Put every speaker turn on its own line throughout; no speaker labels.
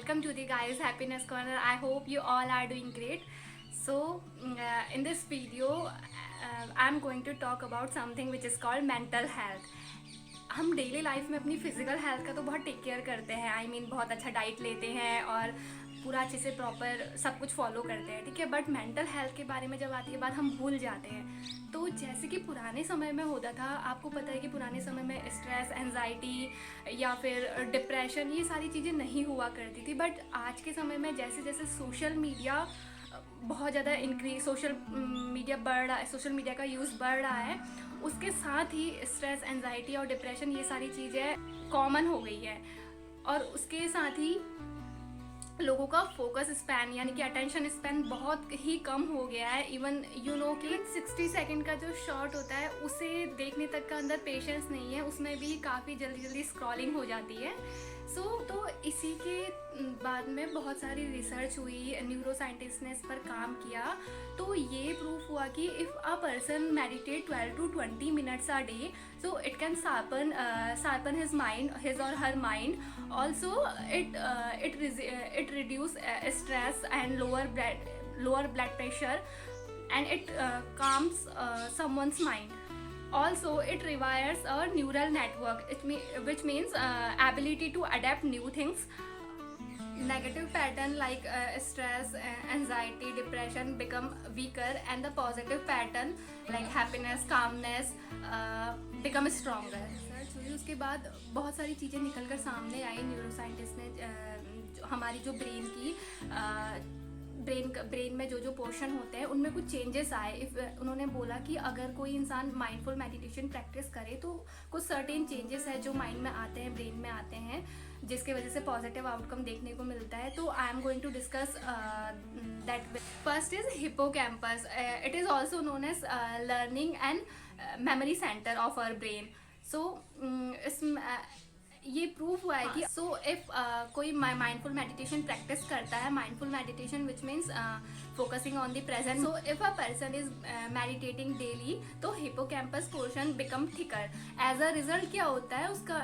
welcome to the guys Happiness Corner. I hope you all are doing great. So, in this video, I'm going to talk about something which is called mental health. हम daily life में अपनी physical health का तो बहुत take care करते हैं, बहुत अच्छा डाइट लेते हैं और पूरा अच्छे से प्रॉपर सब कुछ फॉलो करते हैं, ठीक है। बट मेंटल हेल्थ के बारे में जब आती है बात, हम भूल जाते हैं। तो जैसे कि पुराने समय में होता था, आपको पता है कि पुराने समय में स्ट्रेस, एंजाइटी या फिर डिप्रेशन, ये सारी चीज़ें नहीं हुआ करती थी। बट आज के समय में जैसे जैसे सोशल मीडिया बहुत ज़्यादा सोशल मीडिया का यूज़ बढ़ रहा है, उसके साथ ही स्ट्रेस, एंजाइटी और डिप्रेशन, ये सारी चीज़ें कॉमन हो गई है। और उसके साथ ही लोगों का फोकस स्पैन यानी कि अटेंशन स्पैन बहुत ही कम हो गया है। इवन कि 60 सेकंड का जो शॉट होता है, उसे देखने तक का अंदर पेशेंस नहीं है, उसमें भी काफ़ी जल्दी जल्दी स्क्रॉलिंग हो जाती है। तो इसी के बाद में बहुत सारी रिसर्च हुई, न्यूरो साइंटिस्ट ने इस पर काम किया। तो ये प्रूफ हुआ कि if a person meditate 12 to 20 minutes a day, so it can sharpen his or her mind. Also, it reduce stress and lower blood pressure, and it calms someone's mind. Also, it rewires a neural network, which means ability to adapt new things. Negative pattern like stress, anxiety, depression become weaker, and the positive pattern like happiness, calmness become stronger. Research हुई, उसके बाद बहुत सारी चीज़ें निकल कर सामने आई। Neuro scientist ने हमारी जो ब्रेन में जो पोर्शन होते हैं, उनमें कुछ चेंजेस आए। उन्होंने बोला कि अगर कोई इंसान माइंडफुल मेडिटेशन प्रैक्टिस करे तो कुछ सर्टेन चेंजेस है जो माइंड में आते हैं, ब्रेन में आते हैं, जिसके वजह से पॉजिटिव आउटकम देखने को मिलता है। तो I am going to discuss that. First is hippocampus. It is also known as learning and memory centre of our brain. So ये प्रूफ हुआ है कि इफ कोई माइंडफुल मेडिटेशन प्रैक्टिस करता है, mindful meditation which means focusing on the present, so if a person is meditating daily, तो hippocampus portion become thicker. As a result क्या होता है, उसका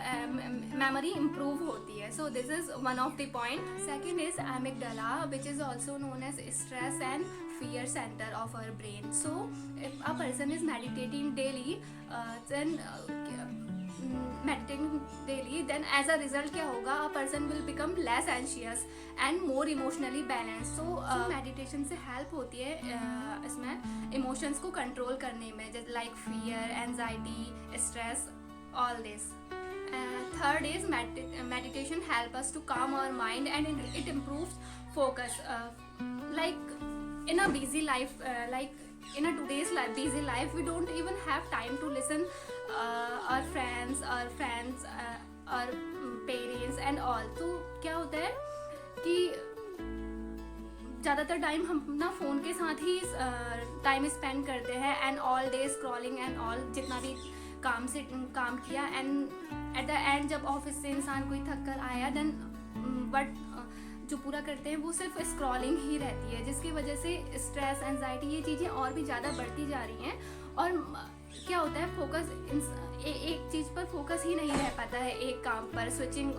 मेमोरी इम्प्रूव होती है। So this is one of the point. Second is amygdala, which is also known as stress and fear center of our brain. So if a person is meditating daily, then as a result क्या होगा, a person will become less anxious and more emotionally balanced. So meditation से help होती है इसमें emotions को control करने में, जैसे like fear, anxiety, stress, all this. Third is meditation help us to calm our mind and it improves focus. Like in a busy life, in a today's busy life, we don't even have time to listen our friends, our parents and all. तो क्या होता है कि ज़्यादातर time हम अपना phone के साथ ही टाइम स्पेंड करते हैं, and all day scrolling and all, जितना भी काम किया, एंड एट द एंड जब ऑफिस से इंसान कोई थक कर आया, देन बट जो पूरा करते हैं वो सिर्फ स्क्रॉलिंग ही रहती है, जिसकी वजह से स्ट्रेस, एंजाइटी, ये चीज़ें और भी ज़्यादा बढ़ती जा रही हैं। और क्या होता है, फोकस एक चीज़ पर फोकस ही नहीं रह पाता है, एक काम पर स्विचिंग,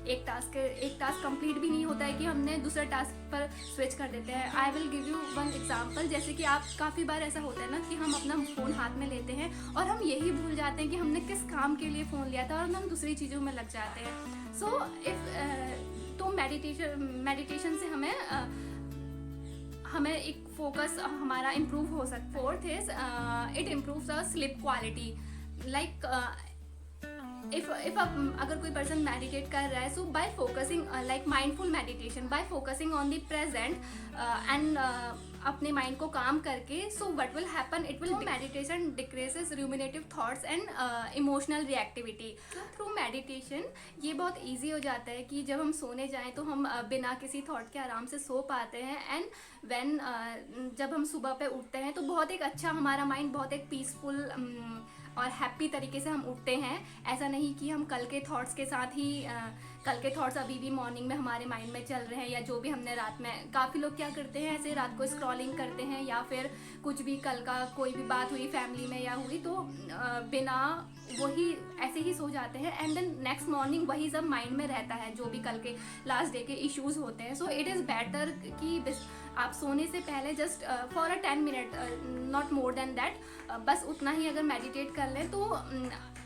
एक टास्क कंप्लीट भी नहीं होता है कि हमने दूसरे टास्क पर स्विच कर देते हैं। I will give you one example. जैसे कि आप काफ़ी बार ऐसा होता है ना कि हम अपना फ़ोन हाथ में लेते हैं और हम यही भूल जाते हैं कि हमने किस काम के लिए फ़ोन लिया था, और हम दूसरी चीज़ों में लग जाते हैं। सो तो मेडिटेशन से हमें एक फोकस हमारा इम्प्रूव हो सकता है। Fourth is it improves the sleep quality. Like if अगर कोई पर्सन मेडिटेट कर रहा है, so by focusing like mindful meditation, by focusing on the present and अपने माइंड को काम करके, so what will happen, it will meditation decreases ruminative thoughts and emotional reactivity. Through meditation ये बहुत ईजी हो जाता है कि जब हम सोने जाएं तो हम बिना किसी थॉट के आराम से सो पाते हैं, एंड जब हम सुबह पे उठते हैं तो बहुत एक अच्छा, हमारा माइंड बहुत एक पीसफुल और हैप्पी तरीके से हम उठते हैं। ऐसा नहीं कि हम कल के थॉट्स के साथ ही कल के थॉट्स अभी भी मॉर्निंग में हमारे माइंड में चल रहे हैं, या जो भी हमने रात में, काफ़ी लोग क्या करते हैं ऐसे रात को स्क्रॉलिंग करते हैं, या फिर कुछ भी कल का कोई भी बात हुई फैमिली में या हुई तो बिना वही ऐसे ही सो जाते हैं, एंड देन नेक्स्ट मॉर्निंग वही सब माइंड में रहता है जो भी कल के लास्ट डे के इश्यूज होते हैं. सो इट इज़ बेटर कि आप सोने से पहले just for a 10 minute, not more than that, बस उतना ही अगर मेडिटेट कर लें तो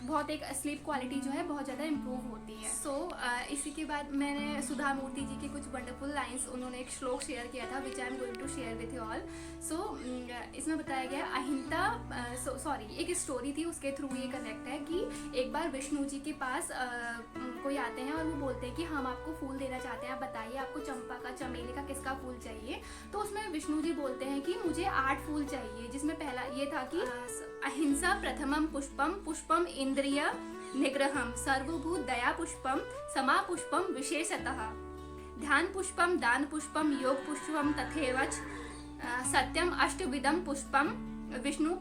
बहुत एक स्लीप क्वालिटी जो है बहुत ज़्यादा इम्प्रूव होती है. सो इसी के बाद मैंने सुधा मूर्ति जी की कुछ वंडरफुल लाइंस, उन्होंने एक श्लोक शेयर किया था which I am going to share with you all. So इसमें बताया गया अहिंसा, सॉरी एक स्टोरी थी उसके थ्रू ये कनेक्ट है कि एक बार विष्णु जी के पास कोई आते हैं और वो बोलते हैं कि हम आपको फूल देना चाहते हैं, आप बताइए आपको चंपा का, चमेली का, किसका फूल चाहिए. तो उसमें विष्णु जी बोलते हैं कि मुझे 8 फूल चाहिए, जिसमें पहला ये था कि अहिंसा प्रथमम पुष्पम, पुष्पम इंद्रिय निग्रहम, सर्वभूत दया पुष्पम, समा पुष्पम विशेषतः, ध्यान पुष्पम, दान पुष्पम, योग पुष्पम तथैवच, सत्यम अष्टविधम पुष्पम विष्णु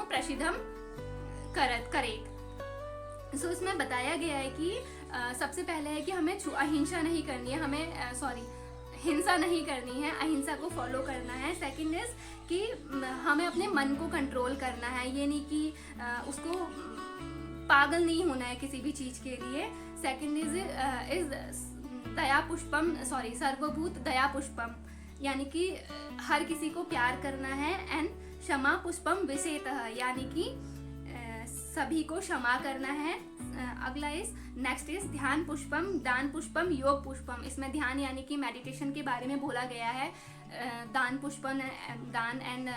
प्रसिद्धम करेत. सो इसमें बताया गया है कि सबसे पहले है कि हमें अहिंसा नहीं करनी है, हमें हिंसा नहीं करनी है, अहिंसा को फॉलो करना है. सेकंड इज कि हमें अपने मन को कंट्रोल करना है, ये नहीं कि उसको पागल नहीं होना है किसी भी चीज़ के लिए. Second is Daya Pushpam, sorry सर्वभूत दया पुष्पम, यानी कि हर किसी को प्यार करना है. एंड क्षमा पुष्पम विशेषतः, यानी कि सभी को क्षमा करना है. अगला इज नेक्स्ट इज ध्यान पुष्पम, दान पुष्पम, योग पुष्पम. इसमें ध्यान यानी कि मेडिटेशन के बारे में बोला गया है, दान पुष्पम, दान एंड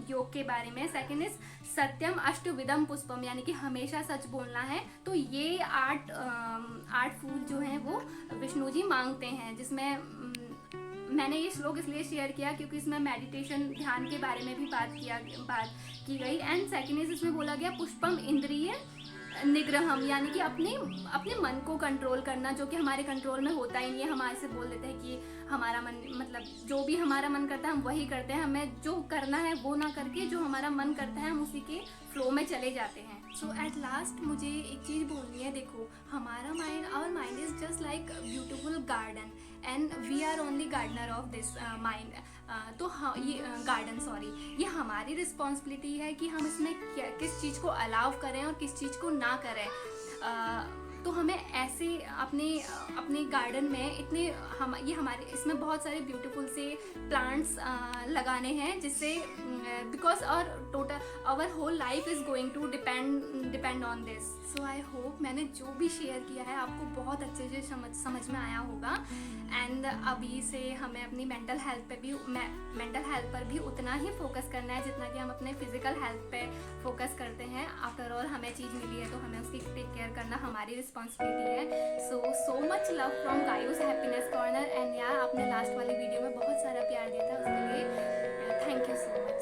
योग के बारे में. सेकंड इज सत्यम अष्टविधम पुष्पम, यानी कि हमेशा सच बोलना है. तो ये 8 फूल जो हैं वो विष्णु जी मांगते हैं, जिसमें मैंने ये श्लोक इसलिए शेयर किया क्योंकि इसमें मेडिटेशन, ध्यान के बारे में भी बात की गई. एंड सेकंड इज इसमें बोला गया पुष्पम इंद्रिय निग्रहम, यानी कि अपने मन को कंट्रोल करना, जो कि हमारे कंट्रोल में होता ही नहीं है. हमारे से बोल देते हैं कि हमारा मन, मतलब जो भी हमारा मन करता है हम वही करते हैं, हमें जो करना है वो ना करके जो हमारा मन करता है हम उसी के फ्लो में चले जाते हैं. सो एट लास्ट मुझे एक चीज़ बोलनी है, देखो हमारा mind, our mind is just like beautiful garden and we are only gardener of this mind. तो हाँ, ये गार्डन, सॉरी, ये हमारी रिस्पॉन्सिबिलिटी है कि हम इसमें किस चीज़ को अलाउ करें और किस चीज़ को ना करें. तो हमें ऐसे अपने गार्डन में ये हमारे इसमें बहुत सारे ब्यूटीफुल से प्लांट्स लगाने हैं, जिससे because our whole life is going to depend on this. So I hope मैंने जो भी शेयर किया है आपको बहुत अच्छे से समझ में आया होगा. एंड अभी से हमें अपनी मेंटल हेल्थ पर भी उतना ही फोकस करना है जितना कि हम अपने फिजिकल हेल्थ पे फोकस करते हैं. आफ्टर ऑल हमें चीज़ मिली है तो हमें उसकी टेक केयर करना हमारी रिस्पॉन्सिबिलिटी है. सो मच लव फ्रॉम गायूस हैप्पीनेस कॉर्नर. एंड यार आपने लास्ट वाली वीडियो में बहुत सारा प्यार दिया था, उसके लिए थैंक यू सो मच.